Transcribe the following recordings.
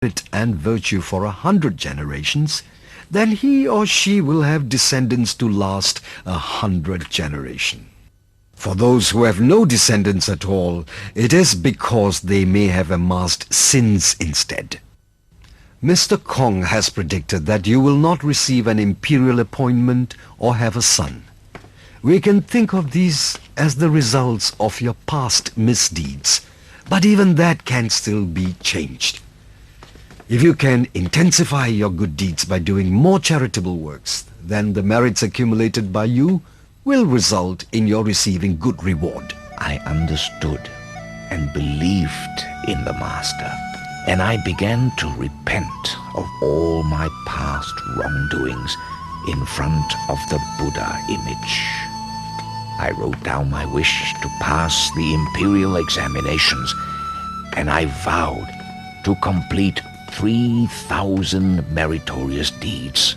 merit and virtue for 100 generations, then he or she will have descendants to last 100 generations. For those who have no descendants at all, it is because they may have amassed sins instead. Mr. Kong has predicted that you will not receive an imperial appointment or have a son. We can think of these as the results of your past misdeeds, but even that can still be changed. If you can intensify your good deeds by doing more charitable works, then the merits accumulated by you will result in your receiving good reward. I understood and believed in the Master, and I began to repent of all my past wrongdoings in front of the Buddha image. I wrote down my wish to pass the imperial examinations, and I vowed to complete 3,000 meritorious deeds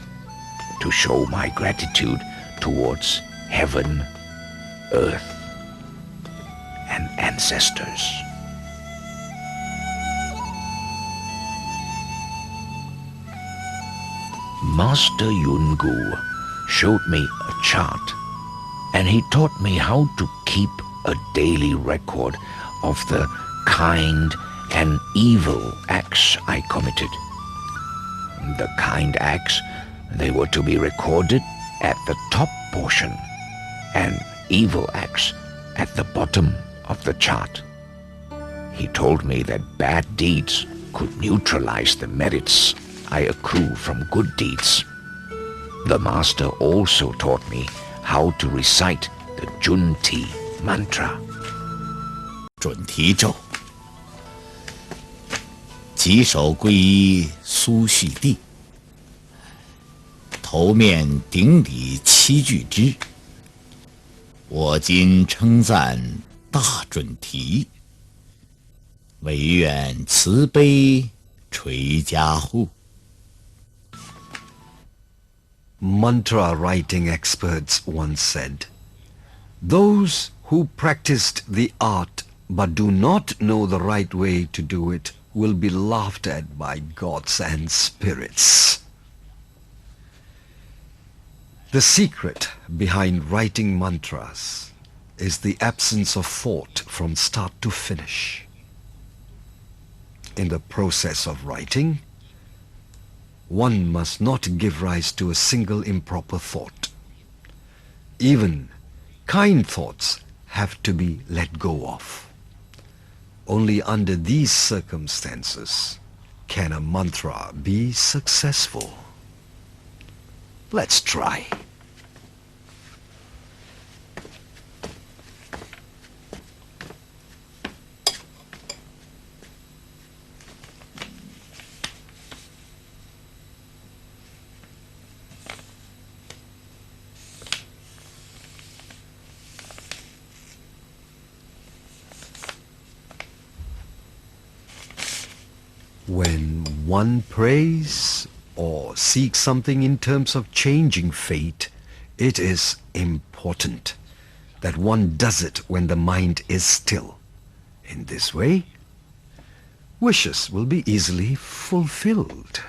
to show my gratitude towards heaven, earth, and ancestors. Master Yungu showed me a chart, and he taught me how to keep a daily record of the kind and evil acts I committed. The kind acts, they were to be recorded at the top portion, and evil acts at the bottom of the chart. He told me that bad deeds could neutralize the merits I accrue from good deeds. The Master also taught me how to recite the Junti mantra. 准提咒，稽首皈依苏续地，头面顶礼七句之。我今称赞大准提，唯愿慈悲垂加护。 Mantra writing experts once said, "Those who practiced the art but do not know the right way to do it will be laughed at by gods and spirits." The secret behind writing mantras is the absence of thought from start to finish. In the process of writing, one must not give rise to a single improper thought. Even kind thoughts have to be let go of. Only under these circumstances can a mantra be successful. Let's try. When one prays or seeks something in terms of changing fate, it is important that one does it when the mind is still. In this way, wishes will be easily fulfilled.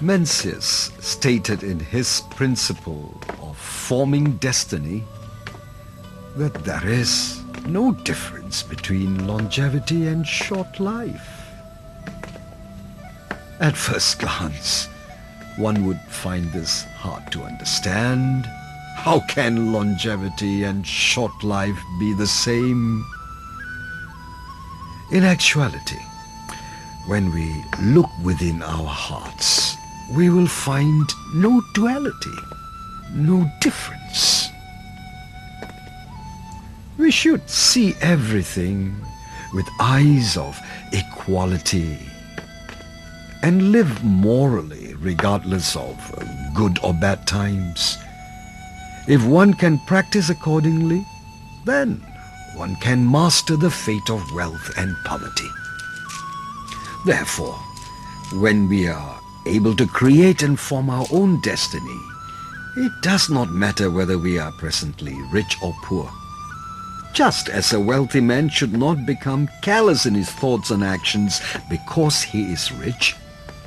Mencius stated in his principle of forming destiny that there is no difference between longevity and short life. At first glance, one would find this hard to understand. How can longevity and short life be the same? In actuality, when we look within our hearts, we will find no duality, no difference. We should see everything with eyes of equality and live morally regardless of good or bad times. If one can practice accordingly, then one can master the fate of wealth and poverty. Therefore, when we are able to create and form our own destiny, it does not matter whether we are presently rich or poor. Just as a wealthy man should not become callous in his thoughts and actions because he is rich,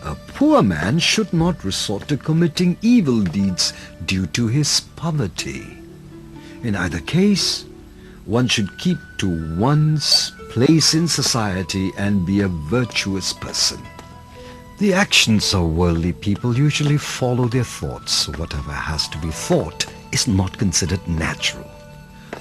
a poor man should not resort to committing evil deeds due to his poverty. In either case, one should keep to one's place in society and be a virtuous person. The actions of worldly people usually follow their thoughts. Whatever has to be thought is not considered natural.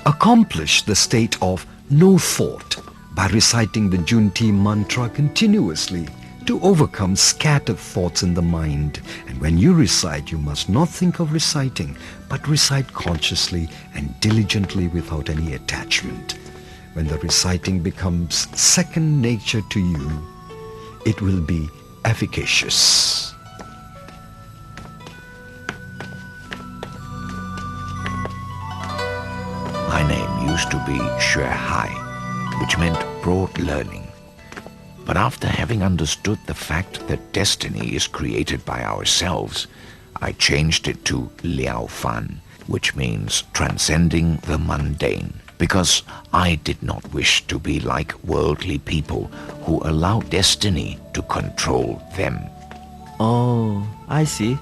Accomplish the state of no thought by reciting the Junti mantra continuously to overcome scattered thoughts in the mind. And when you recite, you must not think of reciting, but recite consciously and diligently without any attachment. When the reciting becomes second nature to you, it will be efficacious. My name used to be Xue Hai, which meant broad learning. But after having understood the fact that destiny is created by ourselves, I changed it to Liao Fan, which means transcending the mundane, because I did not wish to be like worldly people who allow destiny to control them. Oh, I see.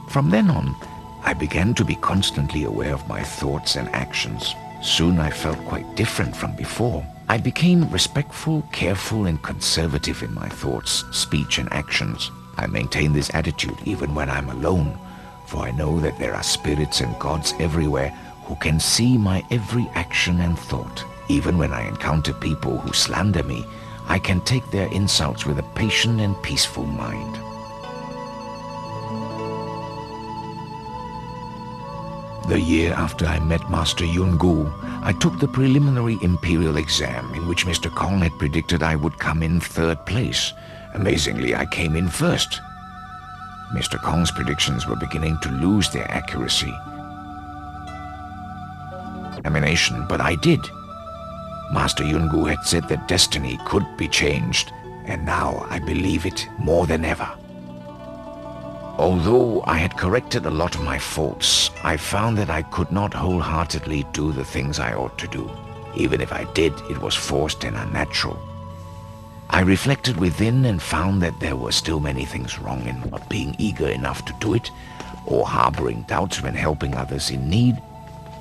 From then on, I began to be constantly aware of my thoughts and actions. Soon I felt quite different from before. I became respectful, careful, and conservative in my thoughts, speech, and actions. I maintain this attitude even when I'm alone, for I know that there are spirits and gods everywhere who can see my every action and thought. Even when I encounter people who slander me, I can take their insults with a patient and peaceful mind. The year after I met Master Yungu, I took the preliminary imperial exam in which Mr. Kong had predicted I would come in third place. Amazingly, I came in first. Mr. Kong's predictions were beginning to lose their accuracy. Examination, but I did. Master Yungu had said that destiny could be changed, and now I believe it more than ever. Although I had corrected a lot of my faults, I found that I could not wholeheartedly do the things I ought to do. Even if I did, it was forced and unnatural. I reflected within and found that there were still many things wrong in not being eager enough to do it, or harboring doubts when helping others in need.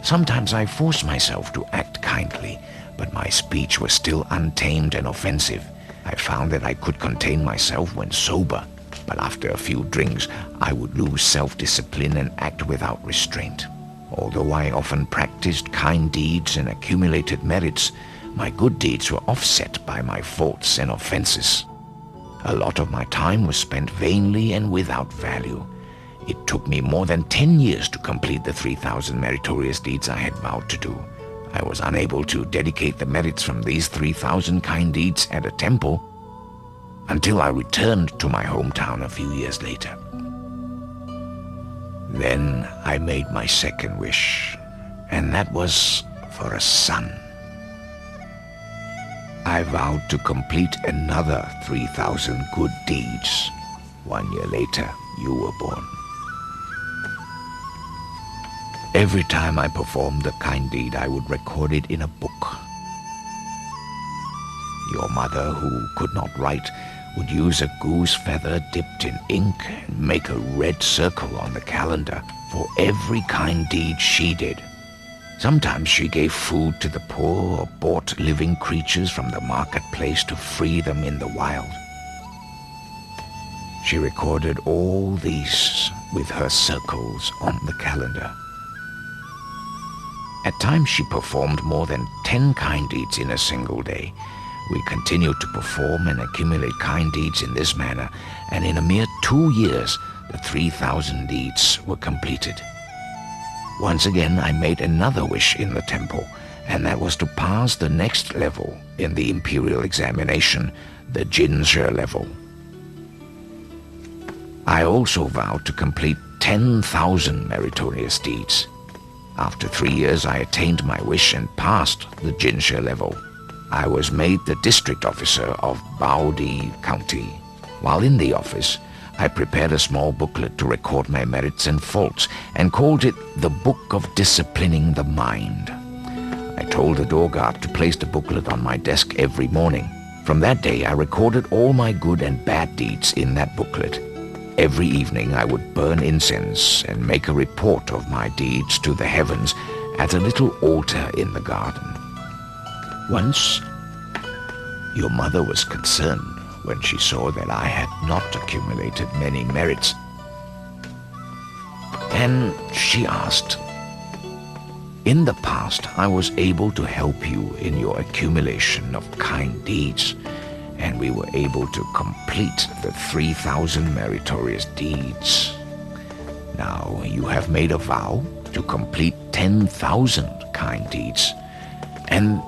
Sometimes I forced myself to act kindly, but my speech was still untamed and offensive. I found that I could contain myself when sober, but after a few drinks, I would lose self-discipline and act without restraint. Although I often practiced kind deeds and accumulated merits, my good deeds were offset by my faults and offenses. A lot of my time was spent vainly and without value. It took me more than 10 years to complete the 3,000 meritorious deeds I had vowed to do. I was unable to dedicate the merits from these 3,000 kind deeds at a temple until I returned to my hometown a few years later. Then I made my second wish, and that was for a son. I vowed to complete another 3,000 good deeds. 1 year later, you were born. Every time I performed a kind deed, I would record it in a book. Your mother, who could not write, would use a goose feather dipped in ink and make a red circle on the calendar for every kind deed she did. Sometimes she gave food to the poor or bought living creatures from the marketplace to free them in the wild. She recorded all these with her circles on the calendar. At times she performed more than 10 kind deeds in a single day. We continued to perform and accumulate kind deeds in this manner, and in a mere 2 years, the 3,000 deeds were completed. Once again, I made another wish in the temple, and that was to pass the next level in the imperial examination, the Jinzhe level. I also vowed to complete 10,000 meritorious deeds. After 3 years, I attained my wish and passed the Jinsha level. I was made the district officer of Baodi County. While in the office, I prepared a small booklet to record my merits and faults and called it the Book of Disciplining the Mind. I told the door guard to place the booklet on my desk every morning. From that day, I recorded all my good and bad deeds in that booklet. Every evening, I would burn incense and make a report of my deeds to the heavens at a little altar in the garden. Once, your mother was concerned when she saw that I had not accumulated many merits. And she asked, "In the past, I was able to help you in your accumulation of kind deeds, and we were able to complete the 3,000 meritorious deeds. Now you have made a vow to complete 10,000 kind deeds, and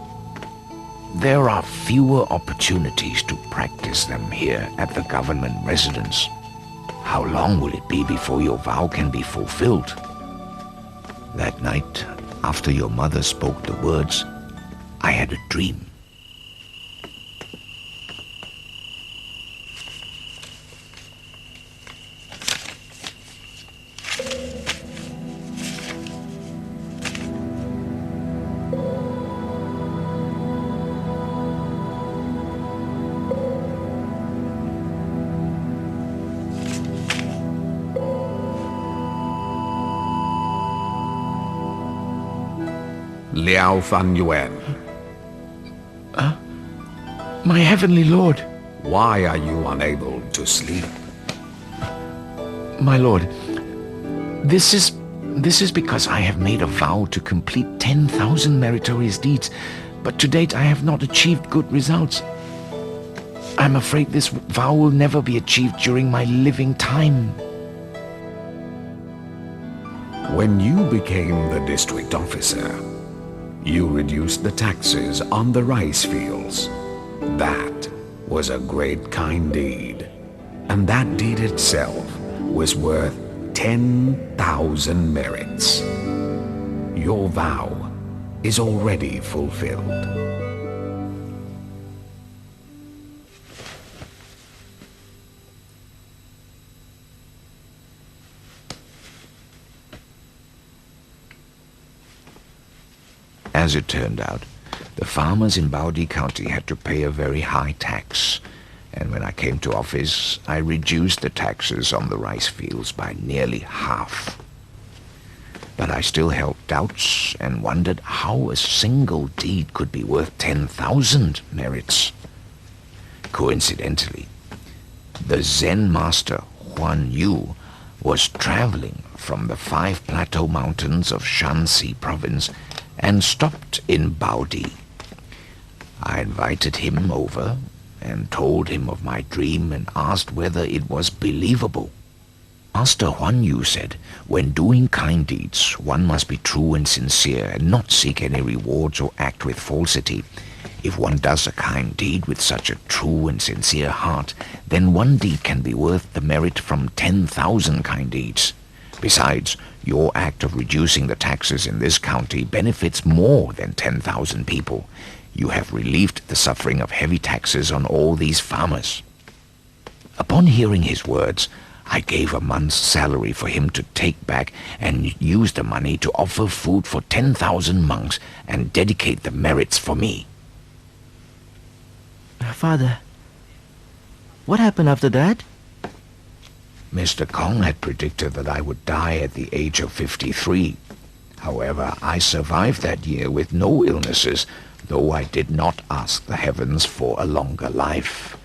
there are fewer opportunities to practice them here at the government residence. How long will it be before your vow can be fulfilled?" That night, after your mother spoke the words, I had a dream. Liao Fan Yuan, My heavenly lord, why are you unable to sleep? my lord, this is because I have made a vow to complete 10,000 meritorious deeds, but to date I have not achieved good results. I'm afraid this vow will never be achieved during my living time. When you became the district officer, you reduced the taxes on the rice fields. That was a great kind deed, and that deed itself was worth 10,000 merits. Your vow is already fulfilled. As it turned out, the farmers in Baodi County had to pay a very high tax, and when I came to office, I reduced the taxes on the rice fields by nearly half. But I still held doubts and wondered how a single deed could be worth 10,000 merits. Coincidentally, the Zen master Huan Yu was traveling from the 5 plateau mountains of Shanxi province and stopped in Baodi. I invited him over and told him of my dream and asked whether it was believable. Master Huan Yu said, when doing kind deeds, one must be true and sincere and not seek any rewards or act with falsity. If one does a kind deed with such a true and sincere heart, then one deed can be worth the merit from 10,000 kind deeds. Besides, your act of reducing the taxes in this county benefits more than 10,000 people. You have relieved the suffering of heavy taxes on all these farmers. Upon hearing his words, I gave a month's salary for him to take back and use the money to offer food for 10,000 monks and dedicate the merits for me. Father, what happened after that? Mr. Kong had predicted that I would die at the age of 53. However, I survived that year with no illnesses, though I did not ask the heavens for a longer life.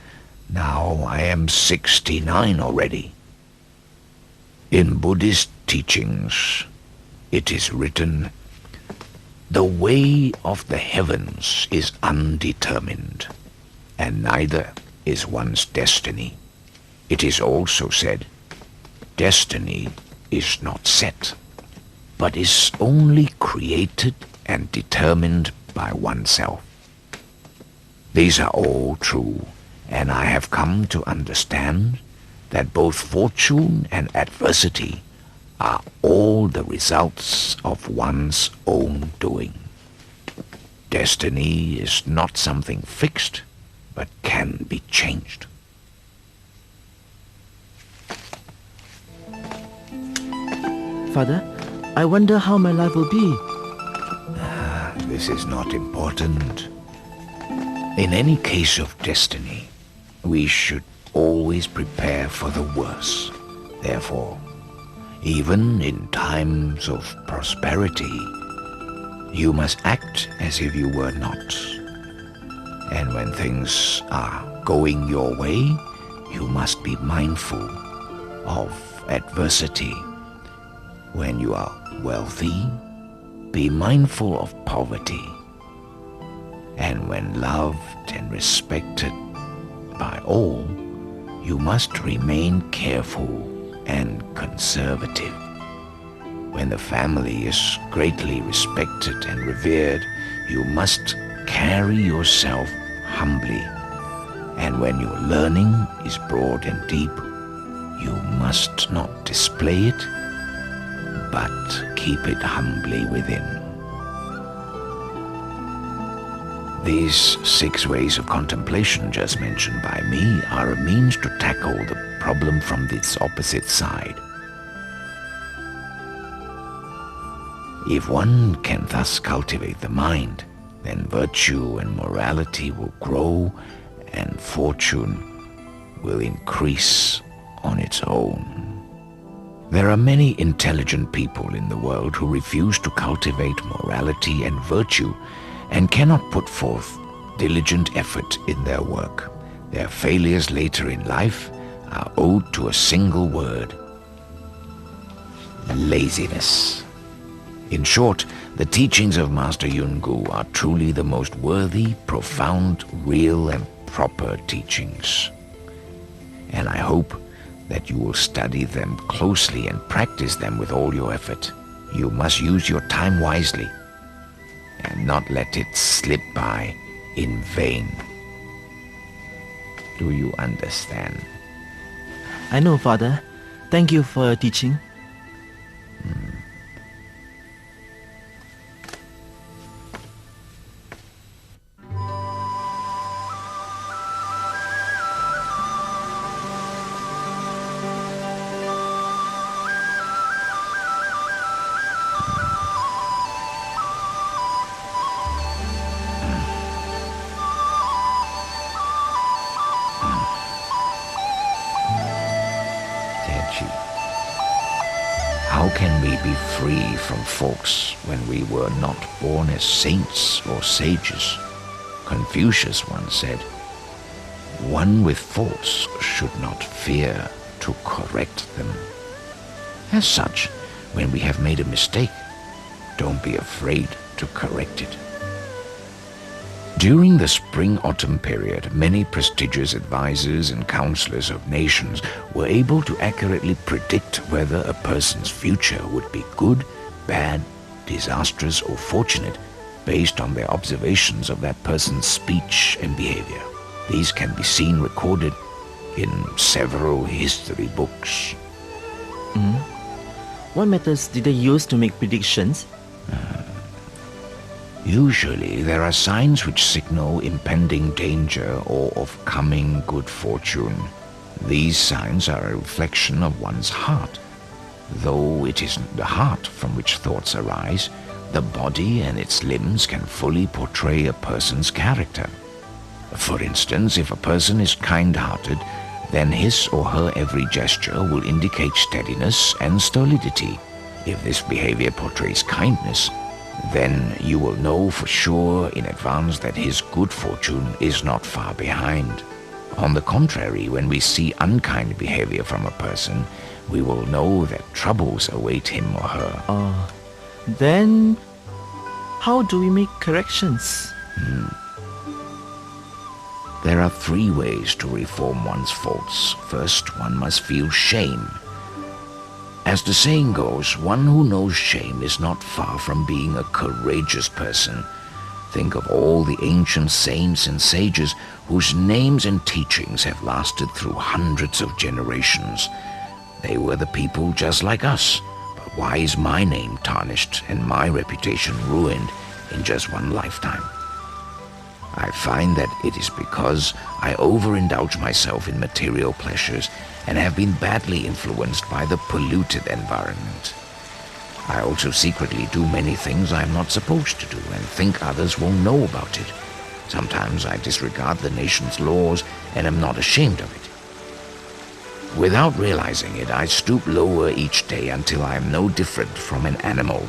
Now I am 69 already. In Buddhist teachings, it is written, "The way of the heavens is undetermined, and neither is one's destiny." It is also said, "Destiny is not set, but is only created and determined by oneself." These are all true, and I have come to understand that both fortune and adversity are all the results of one's own doing. Destiny is not something fixed, but can be changed. Father, I wonder how my life will be. This is not important. In any case of destiny, we should always prepare for the worst. Therefore, even in times of prosperity, you must act as if you were not. And when things are going your way, you must be mindful of adversity. When you are wealthy, be mindful of poverty. And when loved and respected by all, you must remain careful and conservative. When the family is greatly respected and revered, you must carry yourself humbly. And when your learning is broad and deep, you must not display it, but keep it humbly within. These 6 ways of contemplation just mentioned by me are a means to tackle the problem from its opposite side. If one can thus cultivate the mind, then virtue and morality will grow and fortune will increase on its own. There are many intelligent people in the world who refuse to cultivate morality and virtue and cannot put forth diligent effort in their work. Their failures later in life are owed to a single word: laziness. In short, the teachings of Master Yungu are truly the most worthy, profound, real and proper teachings. And I hope that you will study them closely and practice them with all your effort. You must use your time wisely and not let it slip by in vain. Do you understand? I know, Father. Thank you for your teaching. How can we be free from faults when we were not born as saints or sages? Confucius once said, "One with faults should not fear to correct them." As such, when we have made a mistake, don't be afraid to correct it. During the spring-autumn period, many prestigious advisors and counselors of nations were able to accurately predict whether a person's future would be good, bad, disastrous, or fortunate based on their observations of that person's speech and behavior. These can be seen recorded in several history books. What methods did they use to make predictions? Usually, there are signs which signal impending danger or of coming good fortune. These signs are a reflection of one's heart. Though it is the heart from which thoughts arise, the body and its limbs can fully portray a person's character. For instance, if a person is kind-hearted, then his or her every gesture will indicate steadiness and stolidity. If this behavior portrays kindness, then you will know for sure in advance that his good fortune is not far behind. On the contrary, when we see unkind behavior from a person, we will know that troubles await him or her. Then how do we make corrections? There are 3 ways to reform one's faults. First, one must feel shame. As the saying goes, one who knows shame is not far from being a courageous person. Think of all the ancient saints and sages whose names and teachings have lasted through hundreds of generations. They were the people just like us, but why is my name tarnished and my reputation ruined in just one lifetime? I find that it is because I overindulge myself in material pleasures and have been badly influenced by the polluted environment. I also secretly do many things I am not supposed to do and think others won't know about it. Sometimes I disregard the nation's laws and am not ashamed of it. Without realizing it, I stoop lower each day until I am no different from an animal.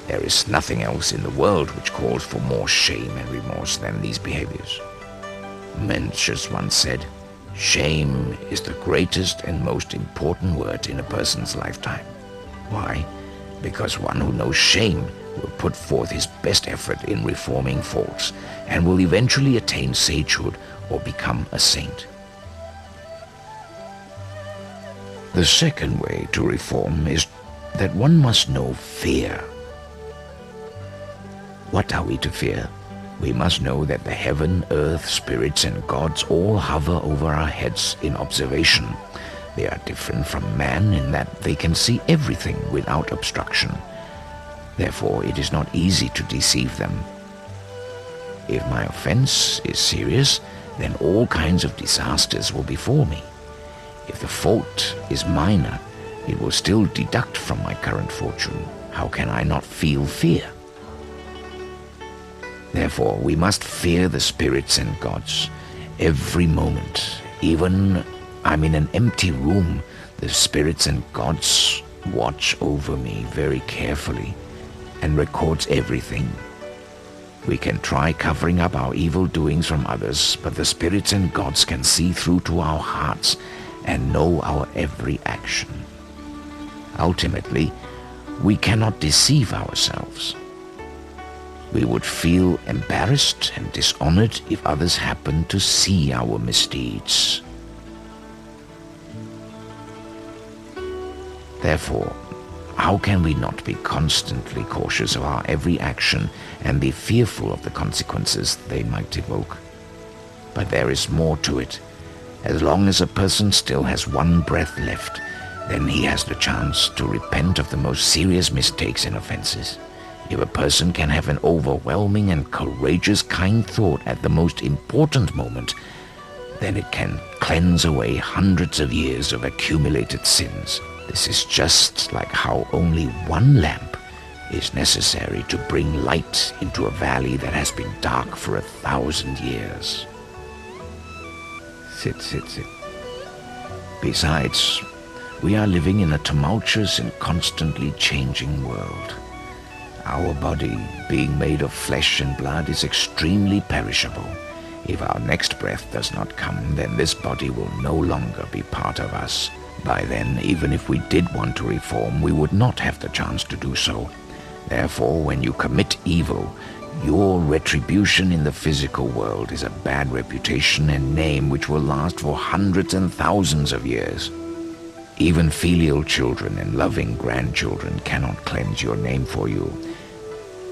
There is nothing else in the world which calls for more shame and remorse than these behaviors. Mencius once said, "Shame is the greatest and most important word in a person's lifetime." Why? Because one who knows shame will put forth his best effort in reforming faults and will eventually attain sagehood or become a saint. The second way to reform is that one must know fear. What are we to fear? We must know that the heaven, earth, spirits, and gods all hover over our heads in observation. They are different from man in that they can see everything without obstruction. Therefore, it is not easy to deceive them. If my offense is serious, then all kinds of disasters will befall me. If the fault is minor, it will still deduct from my current fortune. How can I not feel fear? Therefore, we must fear the spirits and gods every moment. Even I'm in an empty room, the spirits and gods watch over me very carefully and records everything. We can try covering up our evil doings from others, but the spirits and gods can see through to our hearts and know our every action. Ultimately, we cannot deceive ourselves. We would feel embarrassed and dishonored if others happened to see our misdeeds. Therefore, how can we not be constantly cautious of our every action and be fearful of the consequences they might evoke? But there is more to it. As long as a person still has one breath left, then he has the chance to repent of the most serious mistakes and offenses. If a person can have an overwhelming and courageous kind thought at the most important moment, then it can cleanse away hundreds of years of accumulated sins. This is just like how only one lamp is necessary to bring light into a valley that has been dark for 1,000 years. Sit. Besides, we are living in a tumultuous and constantly changing world. Our body, being made of flesh and blood, is extremely perishable. If our next breath does not come, then this body will no longer be part of us. By then, even if we did want to reform, we would not have the chance to do so. Therefore, when you commit evil, your retribution in the physical world is a bad reputation and name which will last for hundreds and thousands of years. Even filial children and loving grandchildren cannot cleanse your name for you.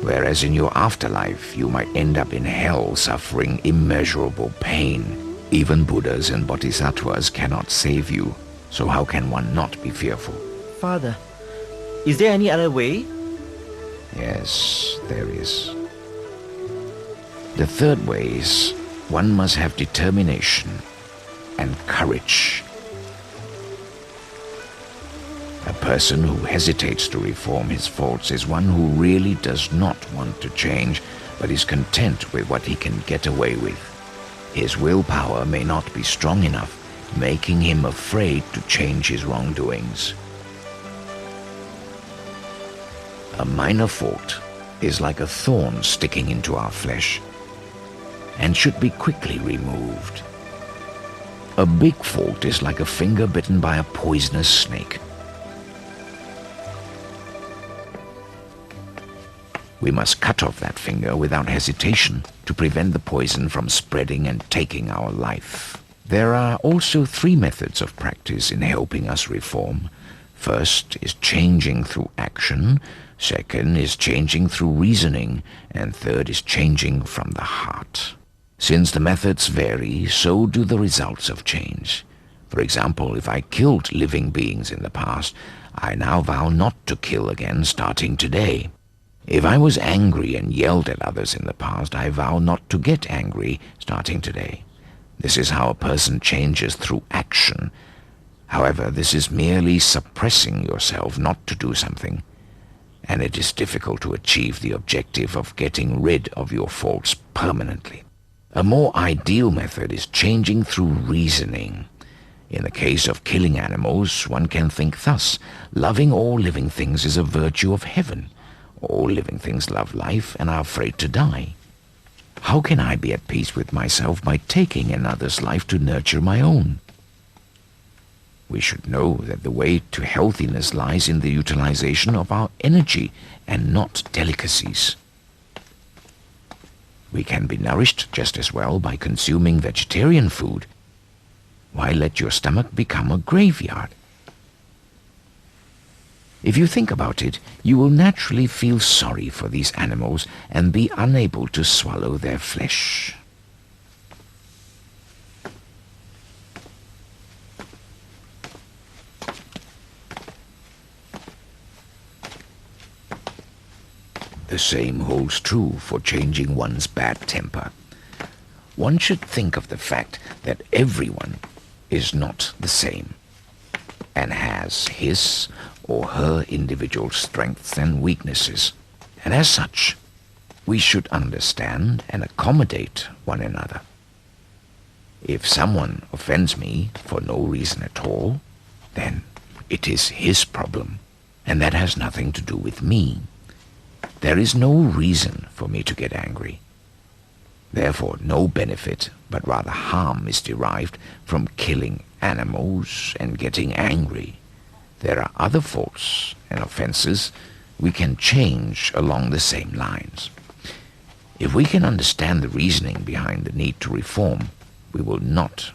Whereas in your afterlife, you might end up in hell suffering immeasurable pain. Even Buddhas and Bodhisattvas cannot save you. So how can one not be fearful? Father, is there any other way? Yes, there is. The third way is one must have determination and courage. A person who hesitates to reform his faults is one who really does not want to change, but is content with what he can get away with. His willpower may not be strong enough, making him afraid to change his wrongdoings. A minor fault is like a thorn sticking into our flesh and should be quickly removed. A big fault is like a finger bitten by a poisonous snake. We must cut off that finger without hesitation to prevent the poison from spreading and taking our life. There are also 3 methods of practice in helping us reform. First is changing through action, second is changing through reasoning, and third is changing from the heart. Since the methods vary, so do the results of change. For example, if I killed living beings in the past, I now vow not to kill again starting today. If I was angry and yelled at others in the past, I vow not to get angry starting today. This is how a person changes through action. However, this is merely suppressing yourself not to do something, and it is difficult to achieve the objective of getting rid of your faults permanently. A more ideal method is changing through reasoning. In the case of killing animals, one can think thus: loving all living things is a virtue of heaven. All living things love life and are afraid to die. How can I be at peace with myself by taking another's life to nurture my own? We should know that the way to healthiness lies in the utilization of our energy and not delicacies. We can be nourished just as well by consuming vegetarian food. Why let your stomach become a graveyard? If you think about it, you will naturally feel sorry for these animals and be unable to swallow their flesh. The same holds true for changing one's bad temper. One should think of the fact that everyone is not the same and has his or her individual strengths and weaknesses, and as such, we should understand and accommodate one another. If someone offends me for no reason at all, then it is his problem, and that has nothing to do with me. There is no reason for me to get angry. Therefore, no benefit, but rather harm is derived from killing animals and getting angry. There are other faults and offenses we can change along the same lines. If we can understand the reasoning behind the need to reform, we will not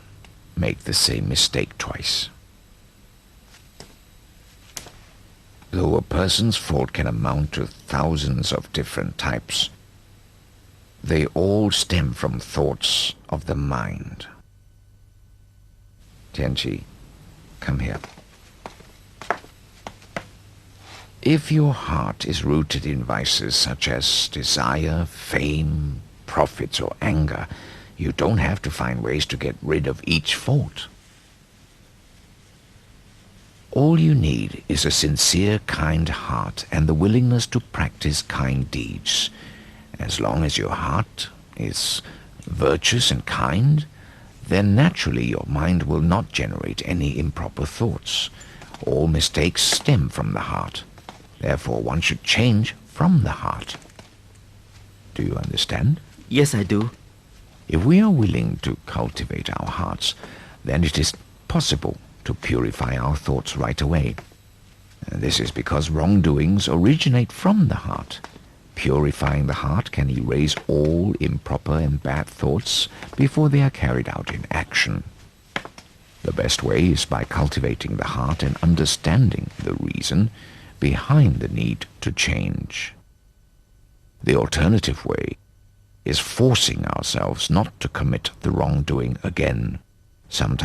make the same mistake twice. Though a person's fault can amount to thousands of different types, they all stem from thoughts of the mind. Tianqi, come here. If your heart is rooted in vices such as desire, fame, profits, or anger, you don't have to find ways to get rid of each fault. All you need is a sincere, kind heart and the willingness to practice kind deeds. As long as your heart is virtuous and kind, then naturally your mind will not generate any improper thoughts. All mistakes stem from the heart. Therefore, one should change from the heart. Do you understand? Yes, I do. If we are willing to cultivate our hearts, then it is possible to purify our thoughts right away. And this is because wrongdoings originate from the heart. Purifying the heart can erase all improper and bad thoughts before they are carried out in action. The best way is by cultivating the heart and understanding the reason behind the need to change. The alternative way is forcing ourselves not to commit the wrongdoing again. Sometimes